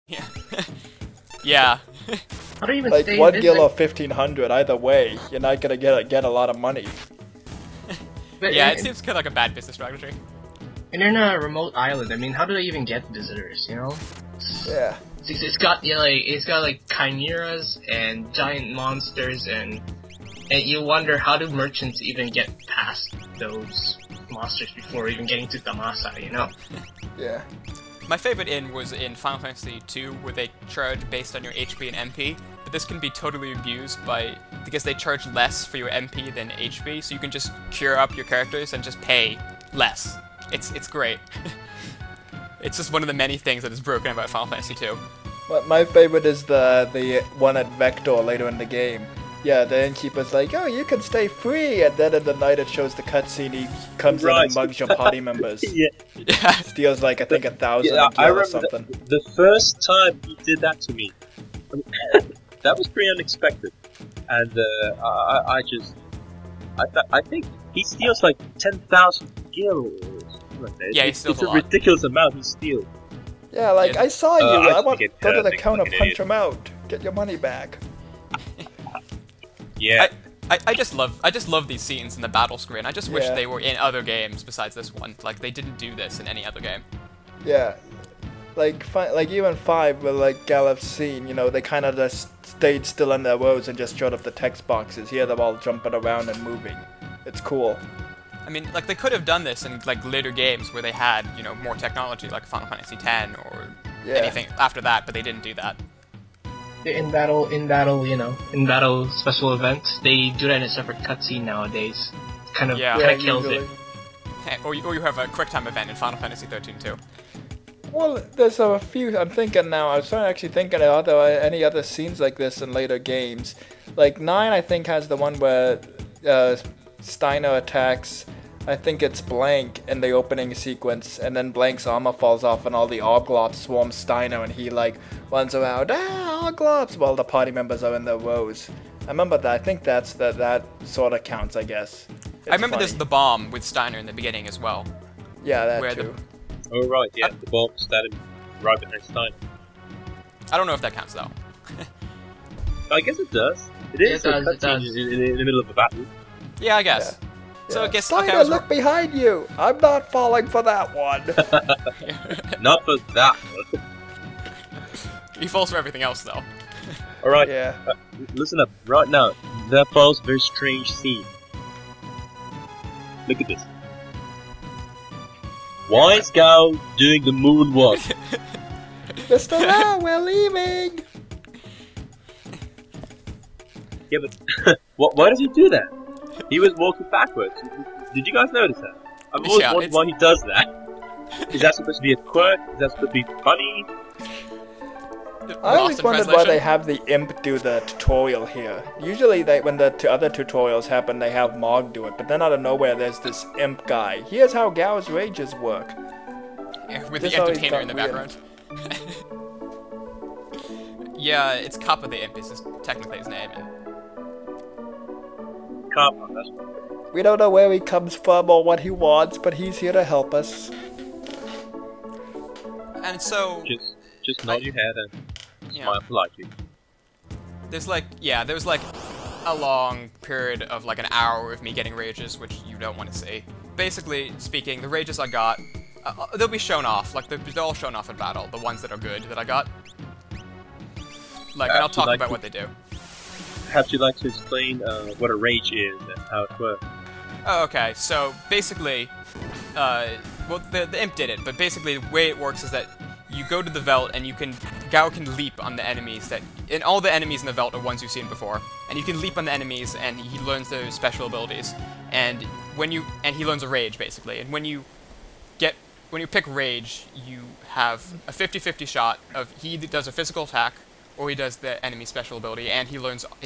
Yeah. Yeah. How do you even Like stay 1 busy? gil or 1500, either way, you're not gonna get a lot of money. But Yeah, it seems kind of like a bad business strategy. And in a remote island, I mean, how do they even get visitors? You know? Yeah. It's got like chimeras and giant monsters and you wonder how do merchants even get past those monsters before even getting to Tamasa, you know? Yeah. My favorite inn was in Final Fantasy II, where they charge based on your HP and MP, but this can be totally abused because they charge less for your MP than HP, so you can just cure up your characters and just pay less. It's great. It's just one of the many things that is broken about Final Fantasy II. My favorite is the one at Vector later in the game. Yeah, the innkeeper's like, oh, you can stay free, and then in the night it shows the cutscene, he comes in and mugs your party members. Yeah. Steals like, I think 1,000 I gil or remember something. the first time he did that to me. That was pretty unexpected. And I think he steals like 10,000 gil or something like that. Yeah, he steals it's a a lot. ridiculous amount he steals. Yeah, like, Yeah. I saw you, I want get, go to the think counter, like an punch idiot. him out, get your money back. Yeah. I just love these scenes in the battle screen. I just wish Yeah. they were in other games besides this one. Like, they didn't do this in any other game. Yeah. Like even 5 with like Gallup's scene, you know, they kind of just stayed still in their rows and just showed up the text boxes. Here they're all jumping around and moving. It's cool. I mean, like, they could have done this in, like, later games where they had, you know, more technology, like Final Fantasy X or anything after that, but they didn't do that. In battle, you know, in battle special events, they do that in a separate cutscene nowadays. Kind of kills usually. it. Or you have a QuickTime event in Final Fantasy 13 too. Well, there's a few. I'm thinking now. I was actually thinking of any other scenes like this in later games. Like 9, I think has the one where Steiner attacks. I think it's Blank in the opening sequence, and then Blank's armor falls off, and all the Orglops swarm Steiner, and he like runs around, Orglops, while the party members are in their rows. I remember that. I think that sort of counts, I guess. I remember there's the bomb with Steiner in the beginning as well. Yeah, that where too. Oh right, yeah, the bomb started right behind Stein. I don't know if that counts though. I guess it does. It is Yeah, a it does, cutscene in the middle of a battle. Yeah, I guess. Yeah. So I Yeah. guess Steiner, look behind you! I'm not falling for that one! Not for that one. He falls for everything else though. Alright, Yeah. listen up. Right now, there follows a very strange scene. Look at this. Wise Gao doing the moonwalk. Mr. Lau, we're leaving! Yeah, but why does he do that? He was walking backwards. Did you guys notice that? I've always Yeah, wondered why he does that. Is that supposed to be a quirk? Is that supposed to be funny? I always Lost in wondered why translation. they have the imp do the tutorial here. Usually when the other tutorials happen, they have Mog do it, but then out of nowhere there's this imp guy. Here's how Gao's rages work. Yeah, with This the always entertainer in the got background. Yeah, it's Kappa the Imp is technically his name. And Come on, that's what. We don't know where he comes from or what he wants, but he's here to help us. And so Just nod your head and Yeah. smile politely. there's like a long period of like an hour of me getting rages, which you don't want to see. Basically speaking, the rages I got, they'll be shown off. Like they're all shown off in battle. The ones that are good that I got. Like, and I'll talk about what they do. Perhaps you'd like to explain what a rage is and how it works. Oh, okay. So basically, well, the imp did it, but basically the way it works is that you go to the Veld and Gao can leap on the enemies and all the enemies in the Veld are ones you've seen before, and you can leap on the enemies and he learns their special abilities, and he learns a rage basically, and when you pick rage, you have a 50-50 shot of he does a physical attack or he does the enemy special ability, and he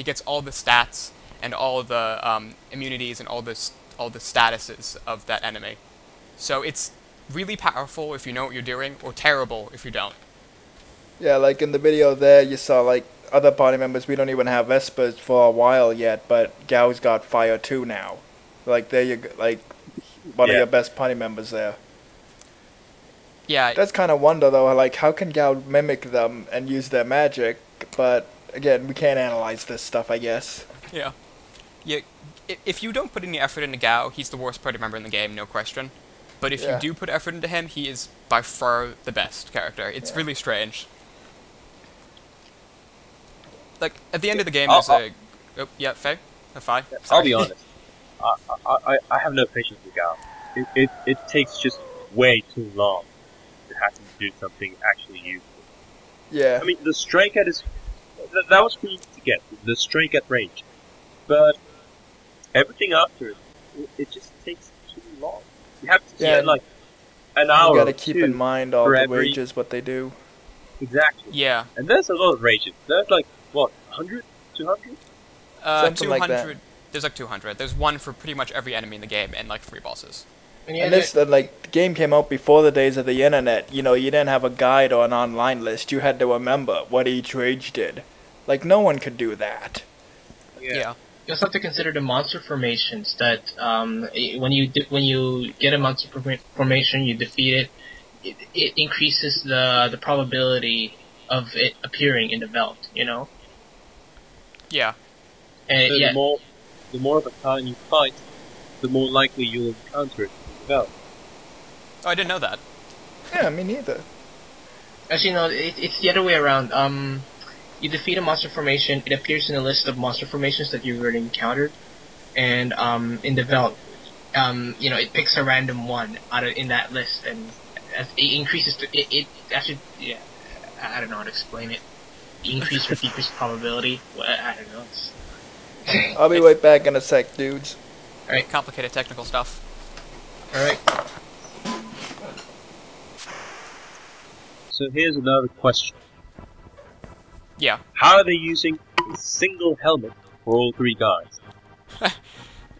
gets all the stats and all the immunities and all the statuses of that enemy. So it's really powerful if you know what you're doing, or terrible if you don't. Yeah, like in the video there, you saw like other party members. We don't even have Vespers for a while yet, but Gao's got Fire 2 now. Like there you go, like one of your best party members there. Yeah, That's kind of wonder though, like how can Gao mimic them and use their magic? But again, we can't analyze this stuff, I guess. yeah. If you don't put any effort into Gao, he's the worst party member in the game, no question. But if you do put effort into him, he is by far the best character. It's really strange. Like, at the end of the game, there's a... Oh, yeah, Faye? Faye? I'll be honest. I have no patience with Gao. It takes just way too long to have him do something actually useful. Yeah. I mean, the strike at his... That was pretty easy to get, the strike at range. But everything after it just takes too long. You have to spend like an hour. You gotta keep in mind all the rages, what they do. Exactly. Yeah. And there's a lot of rages. There's like, what, 100? 200? Something 200. like that. There's like 200. There's one for pretty much every enemy in the game and like 3 bosses. And this, like, the game came out before the days of the internet. You know, you didn't have a guide or an online list. You had to remember what each rage did. Like, no one could do that. Yeah. You also have to consider the monster formations. That when you get a monster formation, you defeat it. It increases the probability of it appearing in the belt. You know. Yeah. And so the more of a time you fight, the more likely you'll encounter it in the belt. Oh, I didn't know that. Yeah, me neither. Actually, no, it's the other way around. You defeat a monster formation, it appears in a list of monster formations that you've already encountered, and in the belt, you know, it picks a random one in that list, and as it increases it actually, yeah, I don't know how to explain it. Increase or decrease probability. Well, I don't know. I'll be right back in a sec, dudes. All right, Complicated technical stuff. all right. So here's another question. Yeah. How are they using a single helmet for all 3 guys?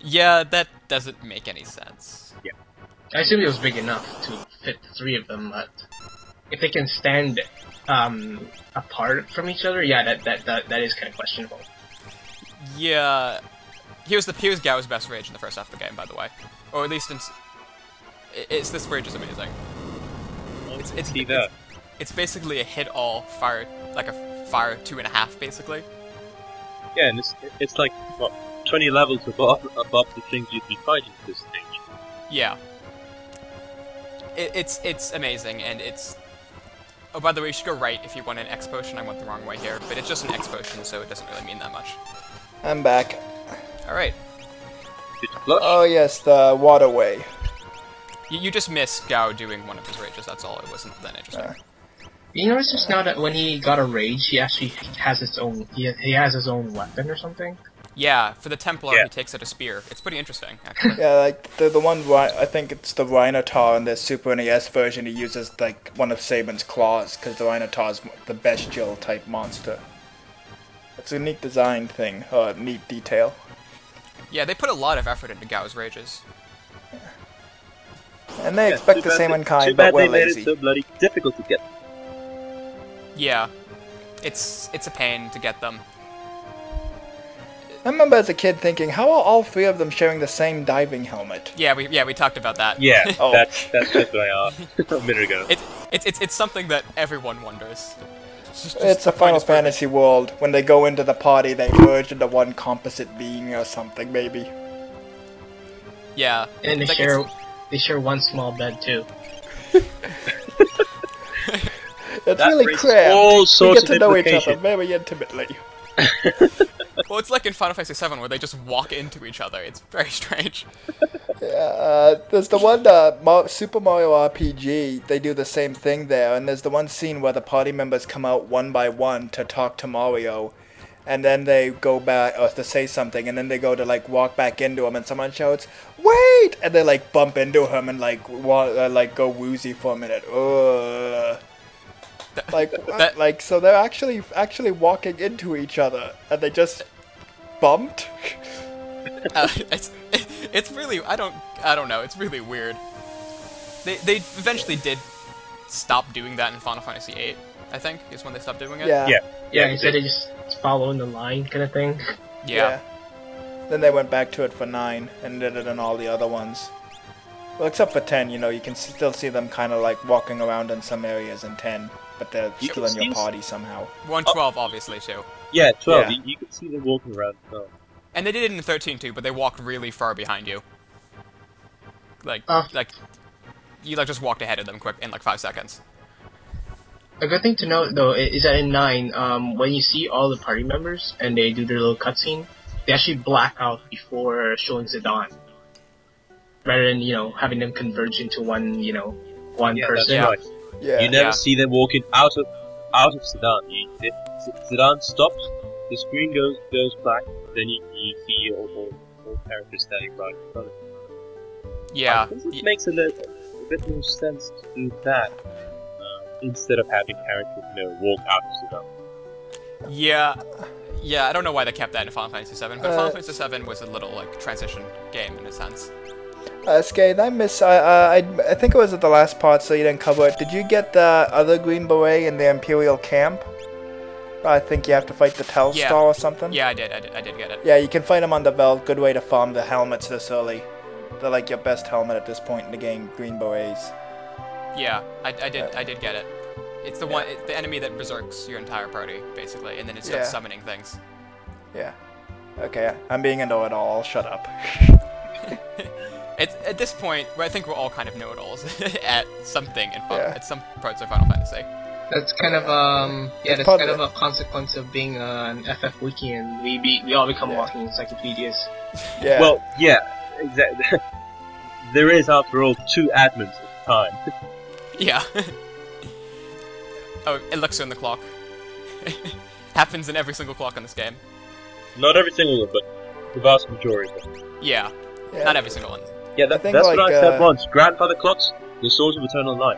Yeah, that doesn't make any sense. Yeah. I assume it was big enough to fit the 3 of them, but if they can stand apart from each other, yeah, that is kind of questionable. Yeah. Here's Gao's best rage in the first half of the game, by the way. Or at least it's this rage is amazing. It's basically a hit all fire, like a fire 2.5 basically. Yeah, and it's like what 20 levels above the things you'd be fighting at this stage. Yeah. It's amazing, and it's... Oh, by the way, you should go right if you want an X potion. I went the wrong way here, but it's just an X potion, so it doesn't really mean that much. I'm back. Alright. Did you flush? Oh yes, the waterway. You just missed Gao doing one of his rages, that's all. It wasn't that interesting. You notice just now that when he got a rage, he actually has his own. He has his own weapon or something. Yeah, for the Templar, he takes out a spear. It's pretty interesting, actually. Yeah, like the one I think it's the Rhinotaur in the Super NES version. He uses like one of Saban's claws because the Rhinotaur is the bestial type monster. It's a neat design thing, neat detail. Yeah, they put a lot of effort into Gao's rages. And they expect the same in kind, too bad but we're they made lazy. it so bloody difficult to get. Yeah, it's a pain to get them. I remember as a kid thinking, how are all 3 of them sharing the same diving helmet? Yeah, we talked about that. Yeah, Oh. that's just what I asked a minute ago. It's something that everyone wonders. It's a Final Fantasy world. When they go into the party, they merge into one composite being or something, maybe. Yeah. And It's they share one small bed too. It's That really raises cramped. all We sorts get to of know each other implications. very intimately. Well, it's like in Final Fantasy VII where they just walk into each other. It's very strange. There's the one Super Mario RPG. They do the same thing there, and there's the one scene where the party members come out one by one to talk to Mario, and then they go back or to say something, and then they go to like walk back into him, and someone shouts, "Wait!" and they like bump into him and like go woozy for a minute. Ugh. So they're actually walking into each other, and they just bumped. It's really I don't know. It's really weird. They eventually did stop doing that in Final Fantasy VIII. I think is when they stopped doing it. Yeah. Instead they just follow in the line kind of thing. Yeah. Then they went back to it for 9 and did it in all the other ones. Well, except for 10, you know, you can still see them kind of like walking around in some areas in 10, but they're You still can in your see- party somehow. 112 obviously too. Yeah, 12. Yeah. You can see them walking around. Oh. And they did it in 13 too, but they walked really far behind you. Like you like just walked ahead of them quick in like 5 seconds. A good thing to note, though, is that in 9, when you see all the party members and they do their little cutscene, they actually black out before showing Zidane. Rather than, you know, having them converge into one, you know, one Yeah, person. that's right. Yeah. You never Yeah. see them walking out of Zidane. If Zidane stops, the screen goes black, then you see all characters standing right in front of you. Yeah. I think it makes a bit more sense to do that instead of having characters, you know, walk out of Zidane. Yeah, I don't know why they kept that in Final Fantasy VII, but Final Fantasy VII was a little like transition game in a sense. Skate, I think it was at the last part, so you didn't cover it. Did you get the other Green Beret in the Imperial camp? I think you have to fight the Telstar Yeah. or something. Yeah, I did get it. Yeah, you can fight them on the Veld. Good way to farm the helmets this early. They're like your best helmet at this point in the game, Green Berets. Yeah, I did get it. It's the one, it's the enemy that berserks your entire party, basically, and then it starts Yeah. summoning things. Yeah. Okay, I'm being a know-it-all. I'll shut up. It's at this point, I think we're all kind of know-it-alls at something in Yeah. at some parts of Final Fantasy. That's kind of that's part kind of of a consequence of being an FFWiki, and we all become walking encyclopedias. Yeah. Well, yeah, exactly. There is, after all, 2 admins at the time. Yeah. Oh, elixir in the clock. Happens in every single clock in this game. Not every single one, but the vast majority of them. Yeah, Yeah. not every single one. Yeah, I think, that's what like, I said once. Grandfather clocks, the source of eternal life.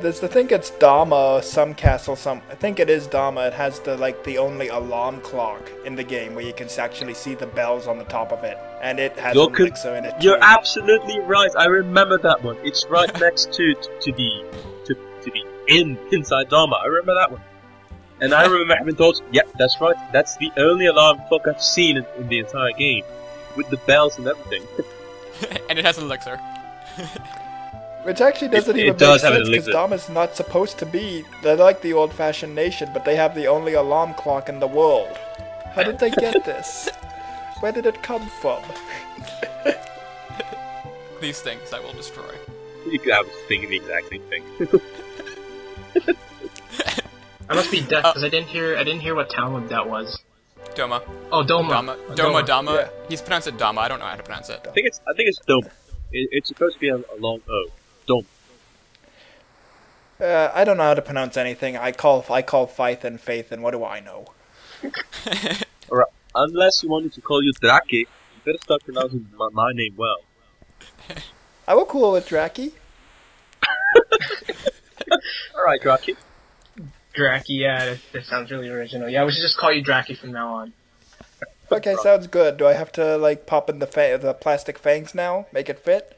There's I think it's Dharma or some castle. I think it is Dharma. It has the only alarm clock in the game where you can actually see the bells on the top of it, and it has an elixir in it too. You're absolutely right. I remember that one. It's right next to the inside Dharma. I remember that one. And I remember having thought, yeah, that's right. That's the only alarm clock I've seen in the entire game, with the bells and everything. And it has an elixir. Which actually doesn't It even does make have an sense because elixir. Dharma's not supposed to be. They're like the old-fashioned nation, but they have the only alarm clock in the world. How did they get this? Where did it come from? These things I will destroy. I was thinking the exact same thing. I must be deaf because I didn't hear what town that was. Doma. Oh, Doma. Dama. Yeah. He's pronounced it Dama. I don't know how to pronounce it. I think it's Dome. It's supposed to be a long O. Dome. I don't know how to pronounce anything. I call Faith and Faith, and what do I know? Alright, unless you want me to call you Drake, you better start pronouncing my name well. I will cool with Draki. Alright, Drake. Draki, yeah, that sounds really original. Yeah, we should just call you Draki from now on. Okay, sounds good. Do I have to pop in the plastic fangs now? Make it fit?